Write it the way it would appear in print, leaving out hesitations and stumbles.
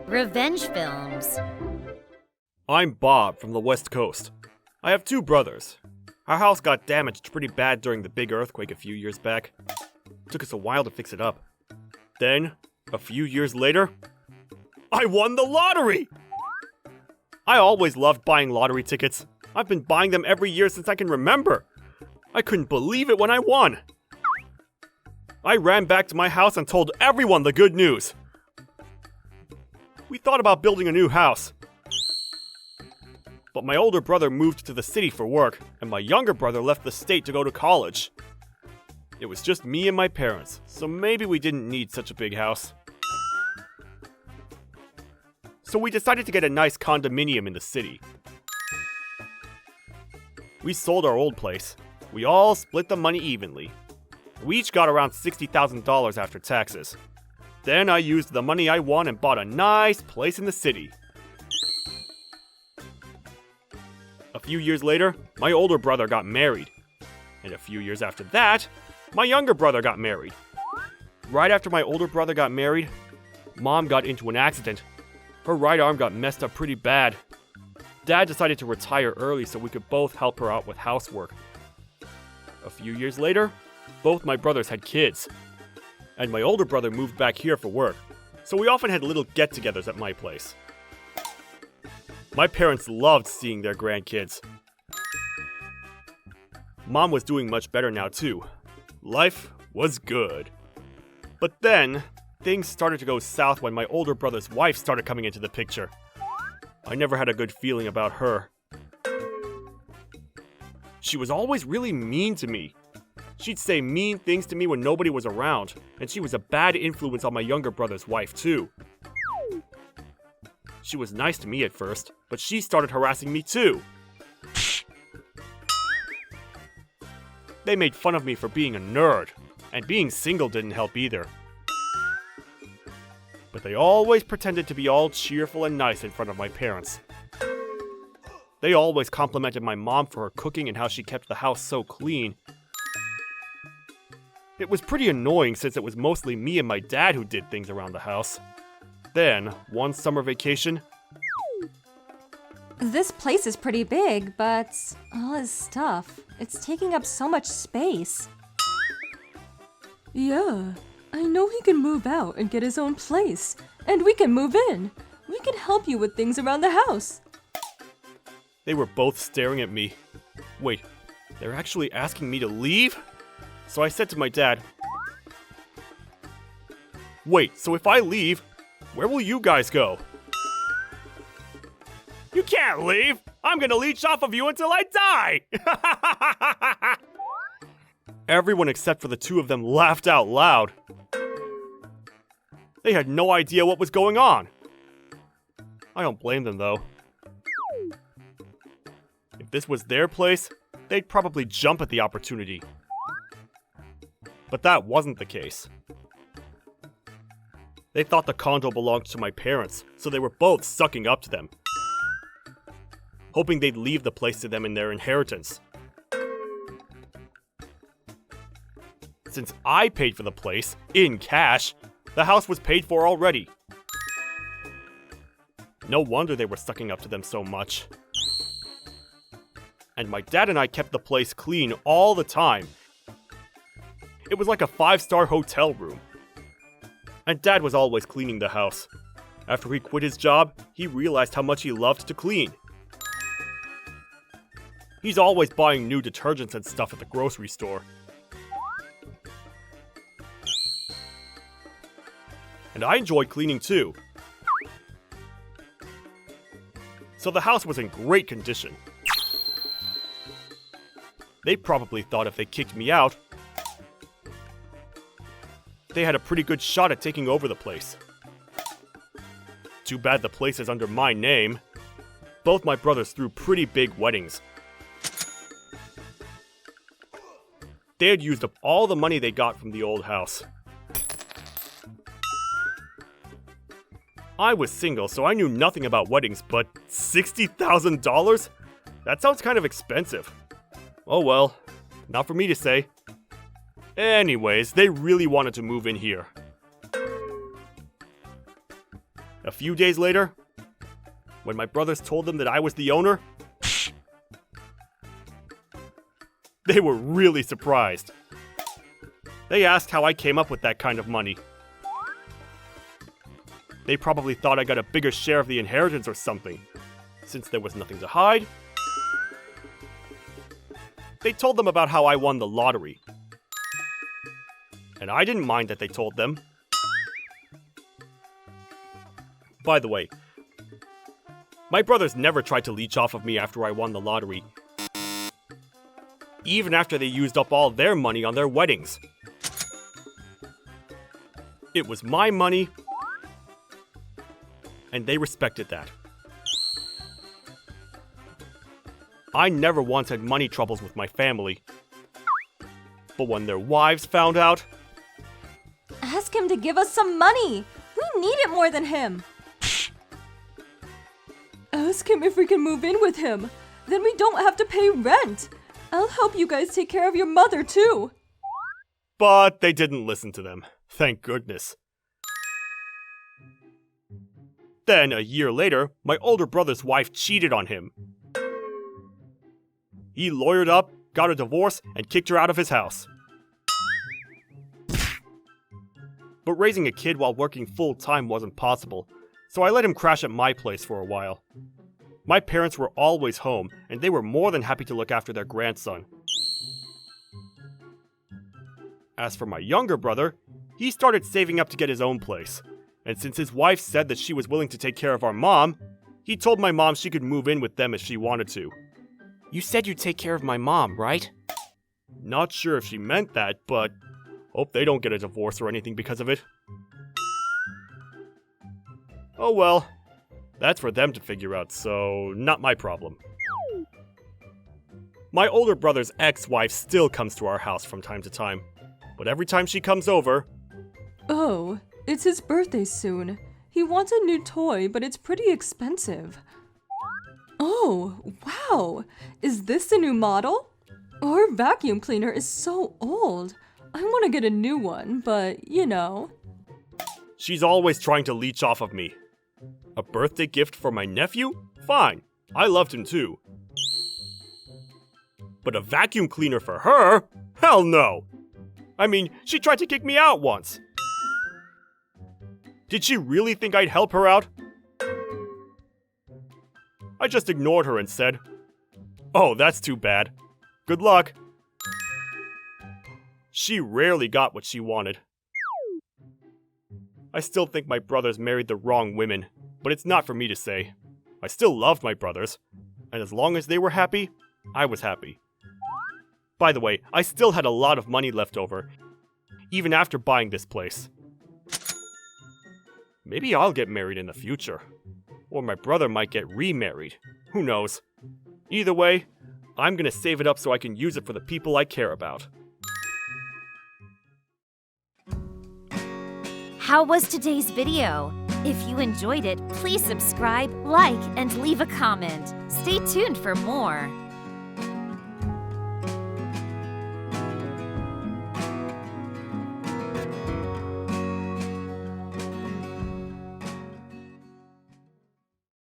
Revenge films. I'm Bob from the West Coast. I have two brothers. Our house got damaged pretty bad during the big earthquake a few years back. It took us a while to fix it up. Then, a few years later, I won the lottery! I always loved buying lottery tickets. I've been buying them every year since I can remember. I couldn't believe it when I won. I ran back to my house and told everyone the good news. We thought about building a new house. But my older brother moved to the city for work, and my younger brother left the state to go to college. It was just me and my parents, so maybe we didn't need such a big house. So we decided to get a nice condominium in the city. We sold our old place. We all split the money evenly. We each got around $60,000 after taxes. Then I used the money I won and bought a nice place in the city. A few years later, my older brother got married. And a few years after that, my younger brother got married. Right after my older brother got married, Mom got into an accident. Her right arm got messed up pretty bad. Dad decided to retire early so we could both help her out with housework. A few years later, both my brothers had kids. And my older brother moved back here for work, so we often had little get-togethers at my place. My parents loved seeing their grandkids. Mom was doing much better now too. Life was good. But then, things started to go south when my older brother's wife started coming into the picture. I never had a good feeling about her. She was always really mean to me. She'd say mean things to me when nobody was around, and she was a bad influence on my younger brother's wife too. She was nice to me at first, but she started harassing me too. They made fun of me for being a nerd, and being single didn't help either. But they always pretended to be all cheerful and nice in front of my parents. They always complimented my mom for her cooking and how she kept the house so clean. It was pretty annoying since it was mostly me and my dad who did things around the house. Then, one summer vacation... This place is pretty big, but all his stuff, it's taking up so much space. Yeah, I know he can move out and get his own place, and we can move in. We can help you with things around the house. They were both staring at me. Wait, they're actually asking me to leave? So I said to my dad, "Wait, so if I leave, where will you guys go?" "You can't leave! I'm gonna leech off of you until I die!" Everyone except for the two of them laughed out loud. They had no idea what was going on. I don't blame them though. If this was their place, they'd probably jump at the opportunity. But that wasn't the case. They thought the condo belonged to my parents, so they were both sucking up to them, hoping they'd leave the place to them in their inheritance. Since I paid for the place, in cash, the house was paid for already. No wonder they were sucking up to them so much. And my dad and I kept the place clean all the time. It was like a 5-star hotel room. And Dad was always cleaning the house. After he quit his job, he realized how much he loved to clean. He's always buying new detergents and stuff at the grocery store. And I enjoyed cleaning too. So the house was in great condition. They probably thought if they kicked me out, they had a pretty good shot at taking over the place. Too bad the place is under my name. Both my brothers threw pretty big weddings. They had used up all the money they got from the old house. I was single, so I knew nothing about weddings, but $60,000? That sounds kind of expensive. Oh well, not for me to say. Anyways, they really wanted to move in here. A few days later, when my brothers told them that I was the owner, they were really surprised. They asked how I came up with that kind of money. They probably thought I got a bigger share of the inheritance or something. Since there was nothing to hide, they told them about how I won the lottery. And I didn't mind that they told them. By the way, my brothers never tried to leech off of me after I won the lottery. Even after they used up all their money on their weddings. It was my money, and they respected that. I never once had money troubles with my family. But when their wives found out, Ask him to give us some money. We need it more than him. Ask him if we can move in with him. Then we don't have to pay rent. I'll help you guys take care of your mother too. but they didn't listen to them. Thank goodness. Then, a year later, my older brother's wife cheated on him. He lawyered up, got a divorce, and kicked her out of his house. But raising a kid while working full-time wasn't possible, so I let him crash at my place for a while. My parents were always home, and they were more than happy to look after their grandson. As for my younger brother, he started saving up to get his own place. And since his wife said that she was willing to take care of our mom, he told my mom she could move in with them if she wanted to. You said you'd take care of my mom, right? Not sure if she meant that, but hope they don't get a divorce or anything because of it. Oh well, that's for them to figure out, so not my problem. My older brother's ex-wife still comes to our house from time to time, but every time she comes over... Oh, it's his birthday soon. He wants a new toy, but it's pretty expensive. Oh, wow! Is this the new model? Our vacuum cleaner is so old. I want to get a new one, but you know. She's always trying to leech off of me. A birthday gift for my nephew? Fine. I loved him too. But a vacuum cleaner for her? Hell no! I mean, she tried to kick me out once. Did she really think I'd help her out? I just ignored her and said, "Oh, that's too bad. Good luck." She rarely got what she wanted. I still think my brothers married the wrong women, but it's not for me to say. I still loved my brothers, and as long as they were happy, I was happy. By the way, I still had a lot of money left over, even after buying this place. Maybe I'll get married in the future. Or my brother might get remarried. Who knows? Either way, I'm gonna save it up so I can use it for the people I care about. How was today's video? If you enjoyed it, please subscribe, like, and leave a comment. Stay tuned for more.